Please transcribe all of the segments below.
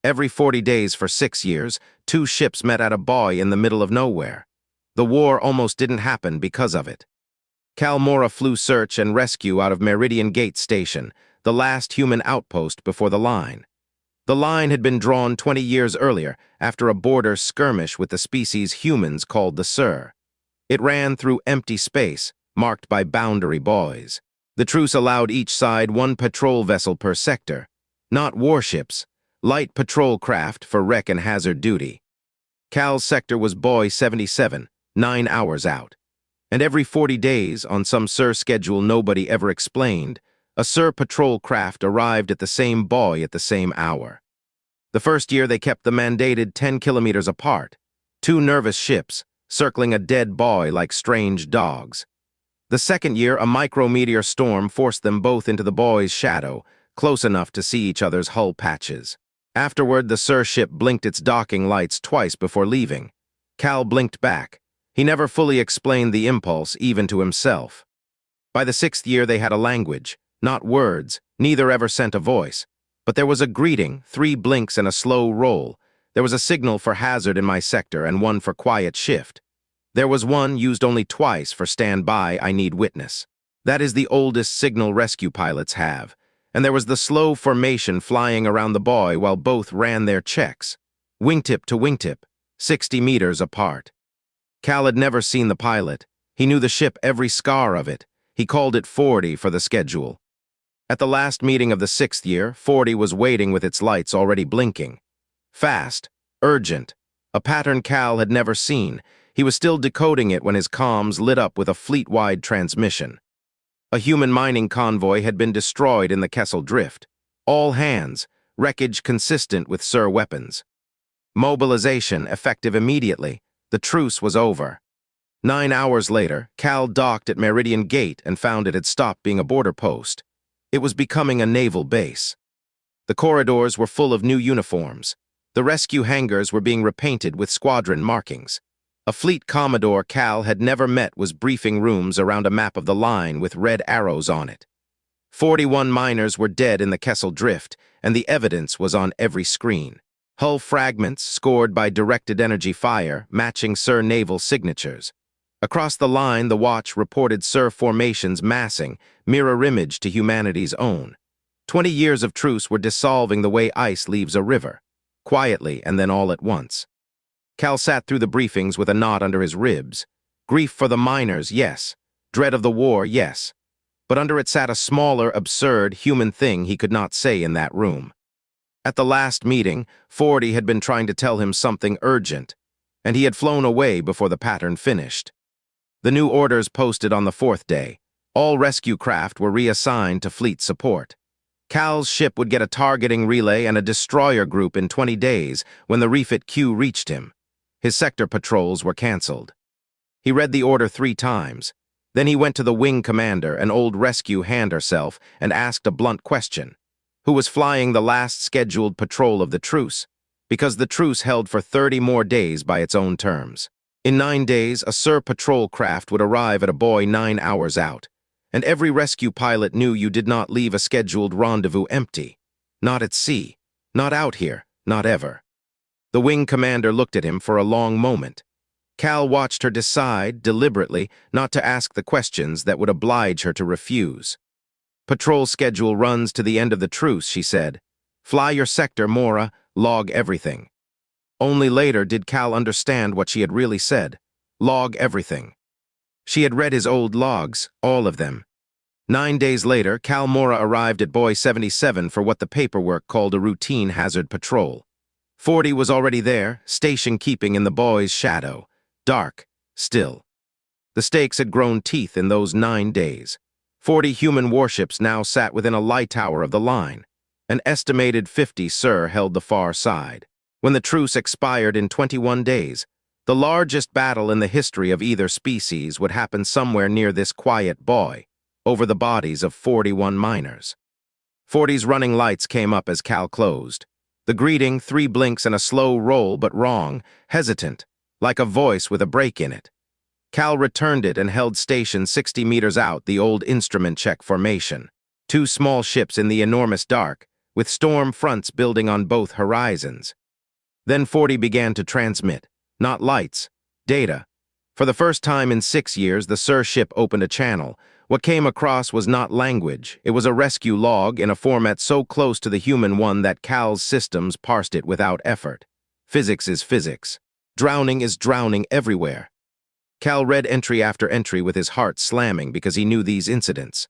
Every 40 days for 6 years, two ships met at a buoy in the middle of nowhere. The war almost didn't happen because of it. Cal Mora flew search and rescue out of Meridian Gate Station, the last human outpost before the line. The line had been drawn 20 years earlier after a border skirmish with the species humans called the Sur. It ran through empty space, marked by boundary buoys. The truce allowed each side one patrol vessel per sector, not warships, light patrol craft for wreck and hazard duty. Cal's sector was Buoy 77, 9 hours out. And every 40 days, on some Sur schedule nobody ever explained, a Sur patrol craft arrived at the same buoy at the same hour. The first year they kept the mandated 10 kilometers apart, two nervous ships, circling a dead buoy like strange dogs. The second year, a micrometeor storm forced them both into the buoy's shadow, close enough to see each other's hull patches. Afterward, the Sur ship blinked its docking lights twice before leaving. Cal blinked back. He never fully explained the impulse, even to himself. By the 6th year, they had a language, not words, neither ever sent a voice. But there was a greeting, 3 blinks and a slow roll. There was a signal for hazard in my sector and one for quiet shift. There was one used only twice for stand by, I need witness. That is the oldest signal rescue pilots have. And there was the slow formation flying around the buoy while both ran their checks. Wingtip to wingtip, 60 meters apart. Cal had never seen the pilot. He knew the ship, every scar of it. He called it 40 for the schedule. At the last meeting of the 6th year, 40 was waiting with its lights already blinking. Fast, urgent, a pattern Cal had never seen. He was still decoding it when his comms lit up with a fleet-wide transmission. A human mining convoy had been destroyed in the Kessel Drift. All hands, wreckage consistent with Sur weapons. Mobilization effective immediately. The truce was over. 9 hours later, Cal docked at Meridian Gate and found it had stopped being a border post. It was becoming a naval base. The corridors were full of new uniforms. The rescue hangars were being repainted with squadron markings. A fleet commodore Cal had never met was briefing rooms around a map of the line with red arrows on it. 41 miners were dead in the Kessel Drift, and the evidence was on every screen. Hull fragments scored by directed energy fire, matching Sur naval signatures. Across the line, the watch reported Sur formations massing, mirror image to humanity's own. 20 years of truce were dissolving the way ice leaves a river, quietly and then all at once. Cal sat through the briefings with a knot under his ribs. Grief for the miners, yes. Dread of the war, yes. But under it sat a smaller, absurd, human thing he could not say in that room. At the last meeting, 40 had been trying to tell him something urgent, and he had flown away before the pattern finished. The new orders posted on the 4th day. All rescue craft were reassigned to fleet support. Cal's ship would get a targeting relay and a destroyer group in 20 days when the refit queue reached him. His sector patrols were canceled. He read the order 3 times. Then he went to the wing commander, an old rescue hand herself, and asked a blunt question. Who was flying the last scheduled patrol of the truce? Because the truce held for 30 more days by its own terms. In 9 days, a Sur patrol craft would arrive at a buoy 9 hours out. And every rescue pilot knew you did not leave a scheduled rendezvous empty. Not at sea. Not out here. Not ever. The wing commander looked at him for a long moment. Cal watched her decide, deliberately, not to ask the questions that would oblige her to refuse. Patrol schedule runs to the end of the truce, she said. Fly your sector, Mora, log everything. Only later did Cal understand what she had really said. Log everything. She had read his old logs, all of them. 9 days later, Cal Mora arrived at Buoy 77 for what the paperwork called a routine hazard patrol. 40 was already there, station keeping in the buoy's shadow. Dark, still. The stakes had grown teeth in those 9 days. 40 human warships now sat within a light tower of the line. An estimated 50 Sur held the far side. When the truce expired in 21 days, the largest battle in the history of either species would happen somewhere near this quiet buoy, over the bodies of 41 miners. 40's running lights came up as Cal closed. The greeting, 3 blinks and a slow roll, but wrong, hesitant, like a voice with a break in it. Cal returned it and held station 60 meters out, the old instrument check formation. 2 small ships in the enormous dark, with storm fronts building on both horizons. Then 40 began to transmit, not lights, data. For the first time in 6 years, the SIR ship opened a channel. What came across was not language. It was a rescue log in a format so close to the human one that Cal's systems parsed it without effort. Physics is physics. Drowning is drowning everywhere. Cal read entry after entry with his heart slamming because he knew these incidents.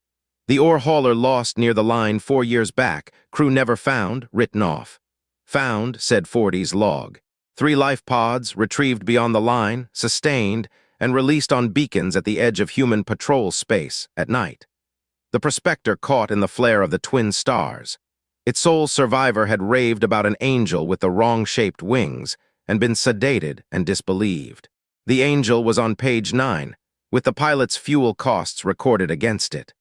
The ore hauler lost near the line 4 years back, crew never found, written off. Found, said 40's log. 3 life pods, retrieved beyond the line, sustained, and released on beacons at the edge of human patrol space at night. The prospector caught in the flare of the twin stars. Its sole survivor had raved about an angel with the wrong-shaped wings and been sedated and disbelieved. The angel was on page 9, with the pilot's fuel costs recorded against it.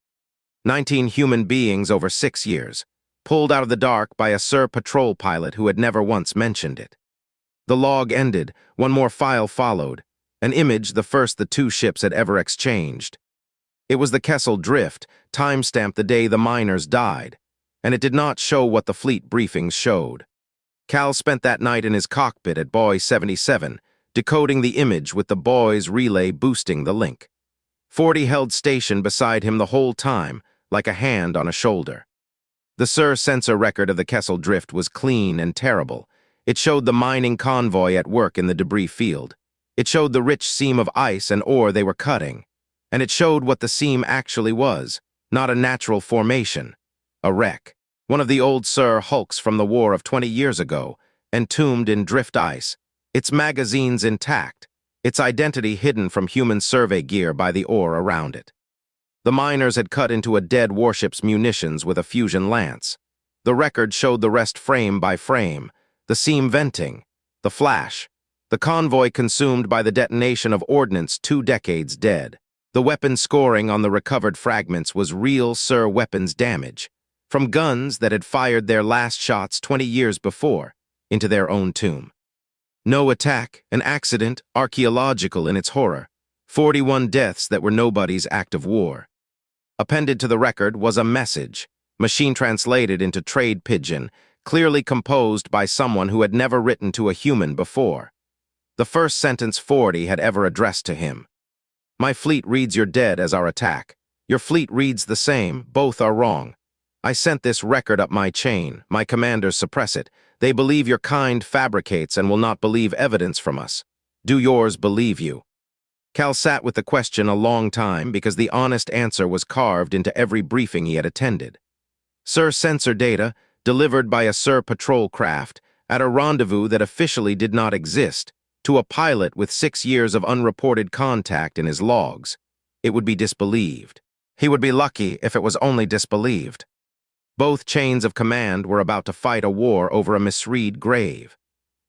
19 human beings over 6 years, pulled out of the dark by a SIR patrol pilot who had never once mentioned it. The log ended, one more file followed, an image the first the 2 ships had ever exchanged. It was the Kessel Drift, time-stamped the day the miners died, and it did not show what the fleet briefings showed. Cal spent that night in his cockpit at Buoy 77, decoding the image with the Buoy's relay boosting the link. 40 held station beside him the whole time, like a hand on a shoulder. The SIR sensor record of the Kessel Drift was clean and terrible. It showed the mining convoy at work in the debris field. It showed the rich seam of ice and ore they were cutting. And it showed what the seam actually was, not a natural formation, a wreck. One of the old SIR hulks from the war of 20 years ago, entombed in drift ice, its magazines intact, its identity hidden from human survey gear by the ore around it. The miners had cut into a dead warship's munitions with a fusion lance. The record showed the rest frame by frame, the seam venting, the flash, the convoy consumed by the detonation of ordnance 2 decades dead. The weapon scoring on the recovered fragments was real SIR weapons damage, from guns that had fired their last shots 20 years before, into their own tomb. No attack, an accident, archaeological in its horror. 41 deaths that were nobody's act of war. Appended to the record was a message, machine translated into trade pidgin, clearly composed by someone who had never written to a human before. The first sentence 40 had ever addressed to him. My fleet reads your dead as our attack. Your fleet reads the same, both are wrong. I sent this record up my chain, my commanders suppress it. They believe your kind fabricates and will not believe evidence from us. Do yours believe you? Cal sat with the question a long time because the honest answer was carved into every briefing he had attended. SIR sensor data, delivered by a SIR patrol craft, at a rendezvous that officially did not exist, to a pilot with 6 years of unreported contact in his logs. It would be disbelieved. He would be lucky if it was only disbelieved. Both chains of command were about to fight a war over a misread grave.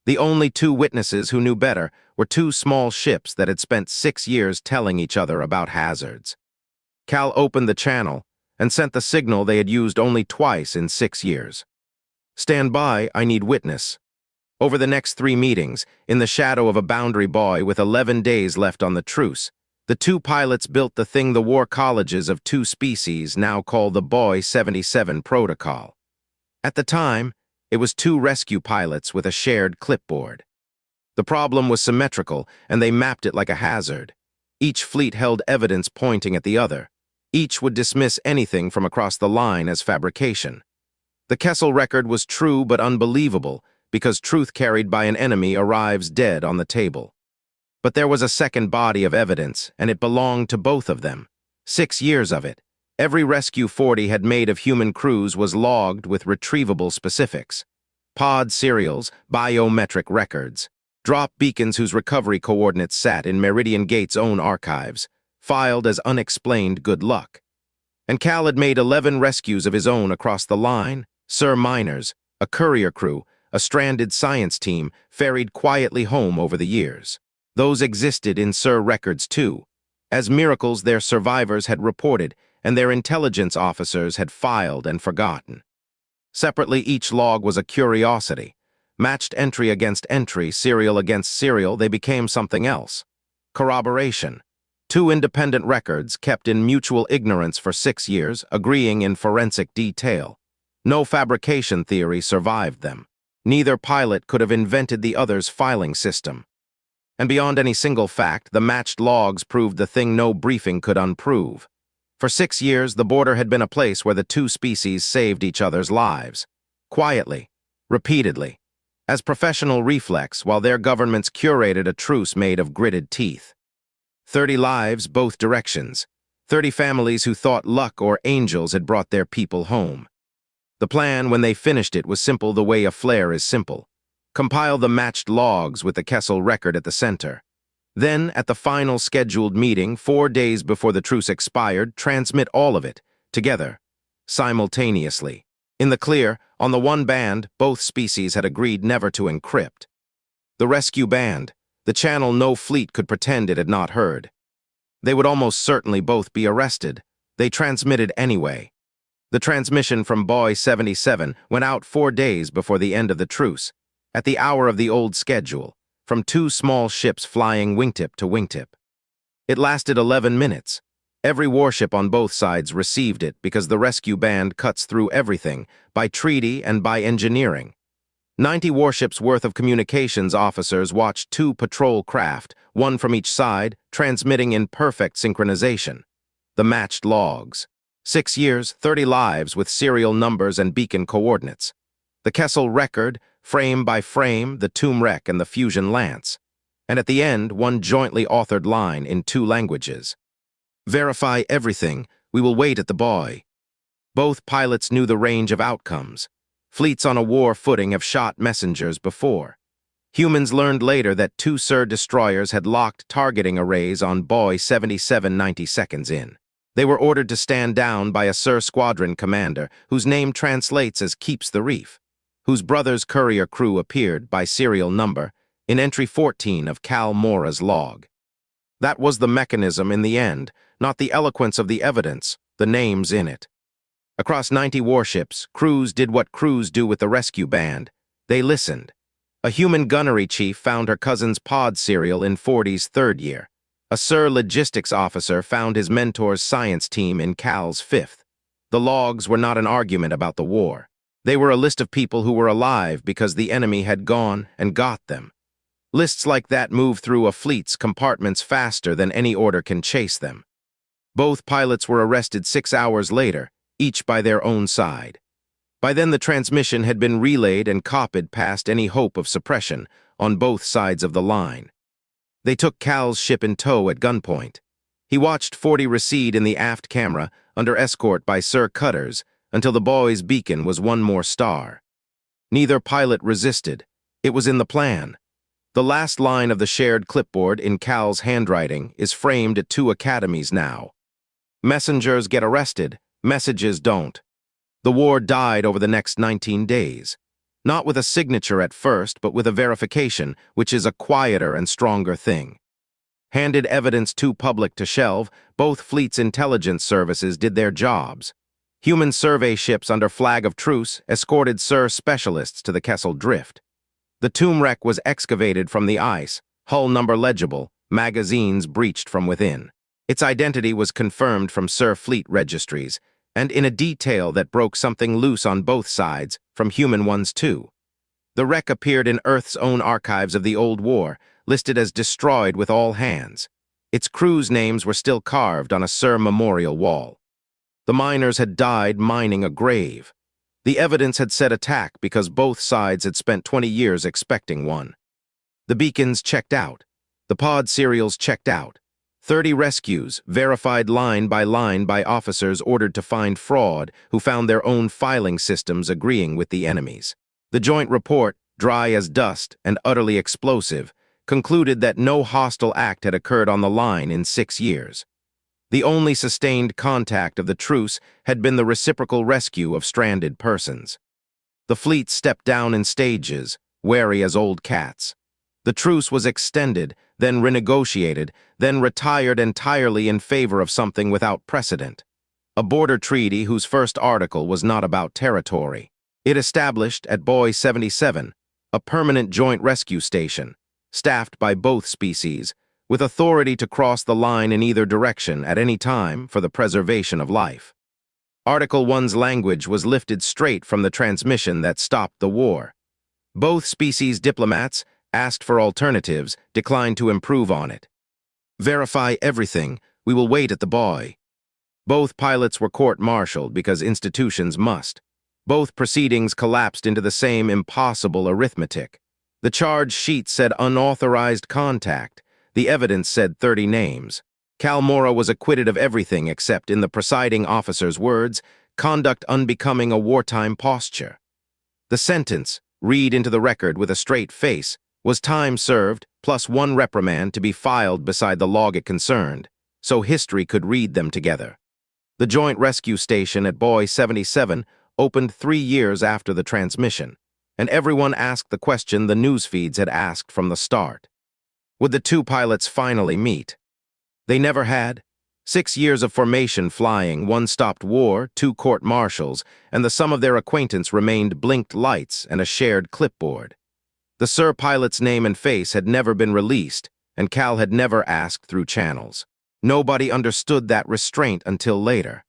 The only 2 witnesses who knew better were 2 small ships that had spent 6 years telling each other about hazards. Cal opened the channel and sent the signal they had used only twice in 6 years. Stand by, I need witness. Over the next 3 meetings, in the shadow of a Boundary Buoy with 11 days left on the truce, the 2 pilots built the thing the war colleges of 2 species now call the Buoy 77 Protocol. At the time, it was 2 rescue pilots with a shared clipboard. The problem was symmetrical, and they mapped it like a hazard. Each fleet held evidence pointing at the other. Each would dismiss anything from across the line as fabrication. The Kessel record was true but unbelievable, because truth carried by an enemy arrives dead on the table. But there was a second body of evidence, and it belonged to both of them. 6 years of it. Every rescue 40 had made of human crews was logged with retrievable specifics. Pod serials, biometric records, drop beacons whose recovery coordinates sat in Meridian Gate's own archives, filed as unexplained good luck. And Cal had made 11 rescues of his own across the line, SIR miners, a courier crew, a stranded science team, ferried quietly home over the years. Those existed in SIR records too, as miracles their survivors had reported and their intelligence officers had filed and forgotten. Separately, each log was a curiosity. Matched entry against entry, serial against serial, they became something else. Corroboration. 2 independent records kept in mutual ignorance for 6 years, agreeing in forensic detail. No fabrication theory survived them. Neither pilot could have invented the other's filing system. And beyond any single fact, the matched logs proved the thing no briefing could unprove. For 6 years, the border had been a place where the two species saved each other's lives. Quietly, repeatedly, as professional reflex, while their governments curated a truce made of gritted teeth. 30 lives, both directions. 30 families who thought luck or angels had brought their people home. The plan, when they finished it, was simple the way a flare is simple. Compile the matched logs with the Kessel record at the center. Then, at the final scheduled meeting, 4 days before the truce expired, transmit all of it, together, simultaneously. In the clear, on the one band, both species had agreed never to encrypt. The rescue band, the channel no fleet could pretend it had not heard. They would almost certainly both be arrested. They transmitted anyway. The transmission from Buoy 77 went out 4 days before the end of the truce, at the hour of the old schedule, from 2 small ships flying wingtip to wingtip. It lasted 11 minutes. Every warship on both sides received it because the rescue band cuts through everything, by treaty and by engineering. 90 warships worth of communications officers watched 2 patrol craft, one from each side, transmitting in perfect synchronization. The matched logs. 6 years, 30 lives with serial numbers and beacon coordinates. The Kessel record, frame by frame, the Tomb Wreck and the Fusion Lance. And at the end, one jointly authored line in 2 languages. Verify everything. We will wait at the buoy. Both pilots knew the range of outcomes. Fleets on a war footing have shot messengers before. Humans learned later that 2 SIR destroyers had locked targeting arrays on Buoy 77 90 seconds in. They were ordered to stand down by a SIR squadron commander, whose name translates as Keeps the Reef, whose brother's courier crew appeared, by serial number, in entry 14 of Cal Mora's log. That was the mechanism in the end, not the eloquence of the evidence, the names in it. Across 90 warships, crews did what crews do with the rescue band. They listened. A human gunnery chief found her cousin's pod serial in 40's 3rd year. A SIR logistics officer found his mentor's science team in Cal's 5th. The logs were not an argument about the war. They were a list of people who were alive because the enemy had gone and got them. Lists like that move through a fleet's compartments faster than any order can chase them. Both pilots were arrested 6 hours later, each by their own side. By then the transmission had been relayed and copied past any hope of suppression on both sides of the line. They took Cal's ship in tow at gunpoint. He watched 40 recede in the aft camera under escort by SIR cutters until the buoy's beacon was one more star. Neither pilot resisted. It was in the plan. The last line of the shared clipboard in Cal's handwriting is framed at 2 academies now. Messengers get arrested, messages don't. The war died over the next 19 days. Not with a signature at first, but with a verification, which is a quieter and stronger thing. Handed evidence too public to shelve, both fleets' intelligence services did their jobs. Human survey ships under flag of truce escorted SIR specialists to the Kessel Drift. The Tomb Wreck was excavated from the ice, hull number legible, magazines breached from within. Its identity was confirmed from SIR fleet registries, and in a detail that broke something loose on both sides, from human ones too. The wreck appeared in Earth's own archives of the old war, listed as destroyed with all hands. Its crews' names were still carved on a SIR memorial wall. The miners had died mining a grave. The evidence had said attack because both sides had spent 20 years expecting one. The beacons checked out. The pod serials checked out. 30 rescues, verified line by officers ordered to find fraud who found their own filing systems agreeing with the enemy's. The joint report, dry as dust and utterly explosive, concluded that no hostile act had occurred on the line in 6 years. The only sustained contact of the truce had been the reciprocal rescue of stranded persons. The fleet stepped down in stages, wary as old cats. The truce was extended, then renegotiated, then retired entirely in favor of something without precedent. A border treaty whose first article was not about territory. It established, at Buoy 77, a permanent joint rescue station, staffed by both species, with authority to cross the line in either direction at any time for the preservation of life. Article 1's language was lifted straight from the transmission that stopped the war. Both species diplomats, asked for alternatives, declined to improve on it. Verify everything. We will wait at the buoy. Both pilots were court-martialed because institutions must. Both proceedings collapsed into the same impossible arithmetic. The charge sheet said unauthorized contact. The evidence said 30 names. Cal Mora was acquitted of everything except, in the presiding officer's words, conduct unbecoming a wartime posture. The sentence, read into the record with a straight face, was time served plus 1 reprimand to be filed beside the log it concerned, so history could read them together. The Joint Rescue Station at Buoy 77 opened 3 years after the transmission, and everyone asked the question the news feeds had asked from the start. Would the two pilots finally meet? They never had. 6 years of formation flying, 1 stopped war, 2 court-martials, and the sum of their acquaintance remained blinked lights and a shared clipboard. The Sir pilot's name and face had never been released, and Cal had never asked through channels. Nobody understood that restraint until later.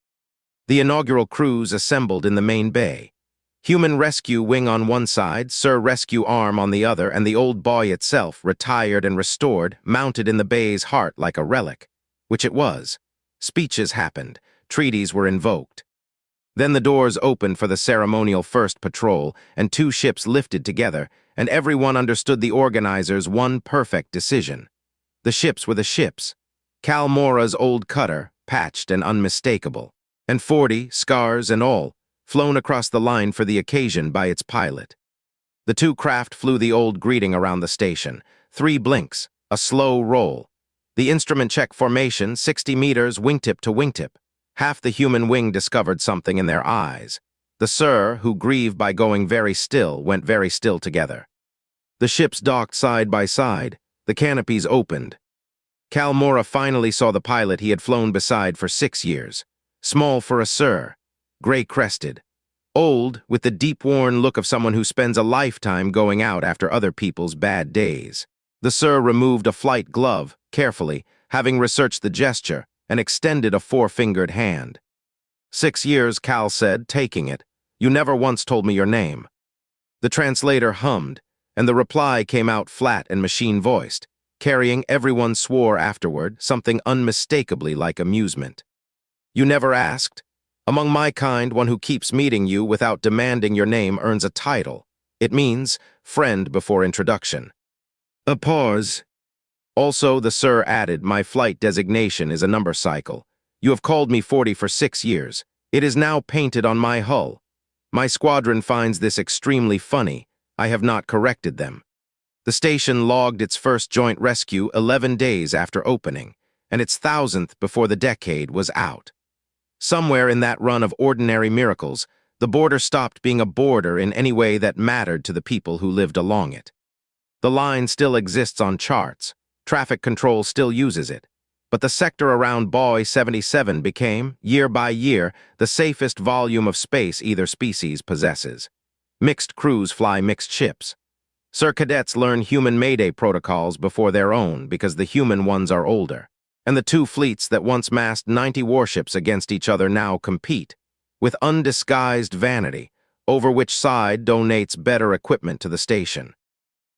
The inaugural crews assembled in the main bay. Human Rescue Wing on one side, Sir Rescue Arm on the other, and the old buoy itself, retired and restored, mounted in the bay's heart like a relic, which it was. Speeches happened, treaties were invoked. Then the doors opened for the ceremonial first patrol, and 2 ships lifted together, and everyone understood the organizers' one perfect decision. The ships were the ships. Cal Mora's old cutter, patched and unmistakable, and 40, scars and all, flown across the line for the occasion by its pilot. The 2 craft flew the old greeting around the station, 3 blinks, a slow roll. The instrument check formation, 60 meters wingtip to wingtip. Half the human wing discovered something in their eyes. The Sir, who grieved by going very still, went very still together. The ships docked side by side. The canopies opened. Cal Mora finally saw the pilot he had flown beside for 6 years. Small for a Sir, gray-crested. Old, with the deep-worn look of someone who spends a lifetime going out after other people's bad days. The Sir removed a flight glove, carefully, having researched the gesture, and extended a 4-fingered hand. 6 years, Cal said, taking it. You never once told me your name. The translator hummed, and the reply came out flat and machine-voiced, carrying, everyone swore afterward, something unmistakably like amusement. You never asked. Among my kind, one who keeps meeting you without demanding your name earns a title. It means friend before introduction. A pause. Also, the Sir added, my flight designation is a number cycle. You have called me 40 for 6 years. It is now painted on my hull. My squadron finds this extremely funny. I have not corrected them. The station logged its first joint rescue 11 days after opening, and its 1000th before the decade was out. Somewhere in that run of ordinary miracles, the border stopped being a border in any way that mattered to the people who lived along it. The line still exists on charts. Traffic control still uses it. But the sector around Buoy 77 became, year by year, the safest volume of space either species possesses. Mixed crews fly mixed ships. Sir cadets learn human Mayday protocols before their own because the human ones are older. And the 2 fleets that once massed 90 warships against each other now compete, with undisguised vanity, over which side donates better equipment to the station.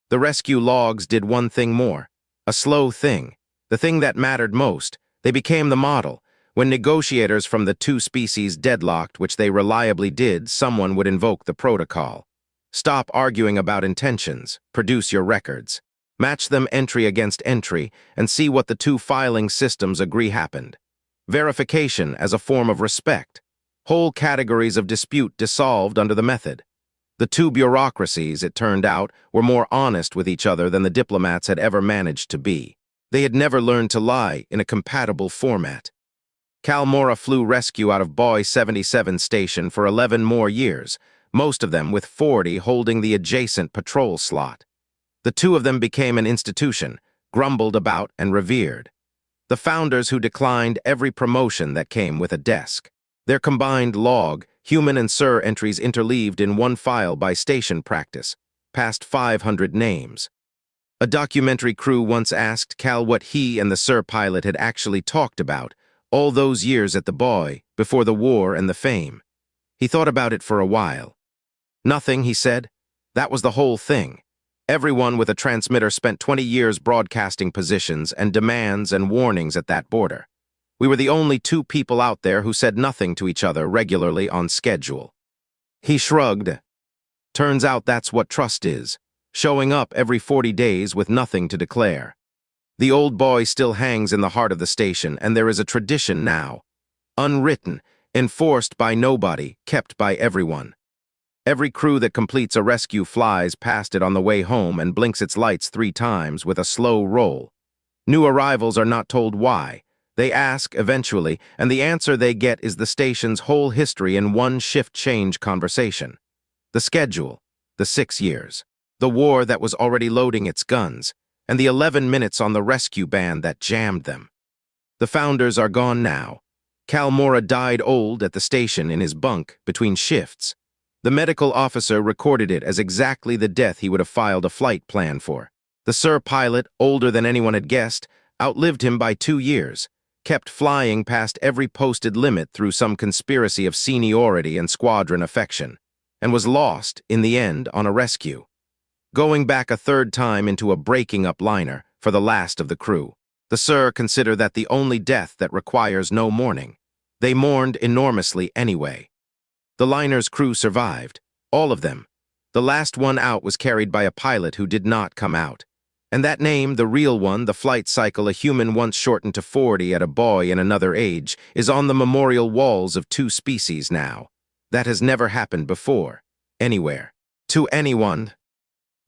The rescue logs did one thing more, a slow thing, the thing that mattered most. They became the model. When negotiators from the 2 species deadlocked, which they reliably did, someone would invoke the protocol. Stop arguing about intentions, produce your records. Match them entry against entry, and see what the 2 filing systems agree happened. Verification as a form of respect. Whole categories of dispute dissolved under the method. The 2 bureaucracies, it turned out, were more honest with each other than the diplomats had ever managed to be. They had never learned to lie in a compatible format. Cal Mora flew rescue out of Buoy 77 station for 11 more years, most of them with 40 holding the adjacent patrol slot. The 2 of them became an institution, grumbled about and revered. The founders who declined every promotion that came with a desk. Their combined log, human and Sir entries interleaved in one file by station practice, past 500 names. A documentary crew once asked Cal what he and the Sir pilot had actually talked about, All those years at the Buoy, before the war and the fame. He thought about it for a while. Nothing, he said. That was the whole thing. Everyone with a transmitter spent 20 years broadcasting positions and demands and warnings at that border. We were the only two people out there who said nothing to each other regularly on schedule. He shrugged. Turns out that's what trust is, showing up every 40 days with nothing to declare. The old Buoy still hangs in the heart of the station, and there is a tradition now. Unwritten, enforced by nobody, kept by everyone. Every crew that completes a rescue flies past it on the way home and blinks its lights 3 times with a slow roll. New arrivals are not told why. They ask eventually, and the answer they get is the station's whole history in one shift change conversation. The schedule, the 6 years, the war that was already loading its guns, and the 11 minutes on the rescue band that jammed them. The founders are gone now. Cal Mora died old at the station in his bunk between shifts. The medical officer recorded it as exactly the death he would have filed a flight plan for. The Sir pilot, older than anyone had guessed, outlived him by 2 years, kept flying past every posted limit through some conspiracy of seniority and squadron affection, and was lost, in the end, on a rescue. Going back a 3rd time into a breaking-up liner for the last of the crew. The Sir consider that the only death that requires no mourning. They mourned enormously anyway. The liner's crew survived, all of them. The last one out was carried by a pilot who did not come out. And that name, the real one, the flight cycle a human once shortened to 40 at a Buoy in another age, is on the memorial walls of 2 species now. That has never happened before, anywhere, to anyone.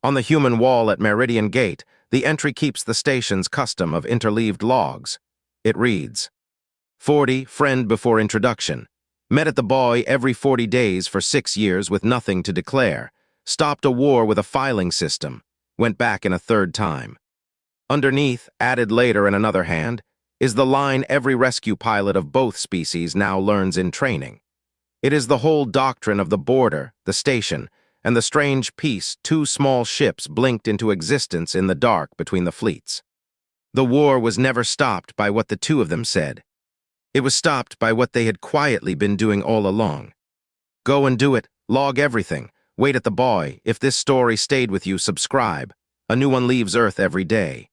On the human wall at Meridian Gate, the entry keeps the station's custom of interleaved logs. It reads, 40, friend before introduction. Met at the Buoy every 40 days for 6 years with nothing to declare. Stopped a war with a filing system. Went back in a 3rd time. Underneath, added later in another hand, is the line every rescue pilot of both species now learns in training. It is the whole doctrine of the border, the station, and the strange peace 2 small ships blinked into existence in the dark between the fleets. The war was never stopped by what the 2 of them said. It was stopped by what they had quietly been doing all along. Go and do it, log everything, wait at the Buoy. If this story stayed with you, subscribe. A new one leaves Earth every day.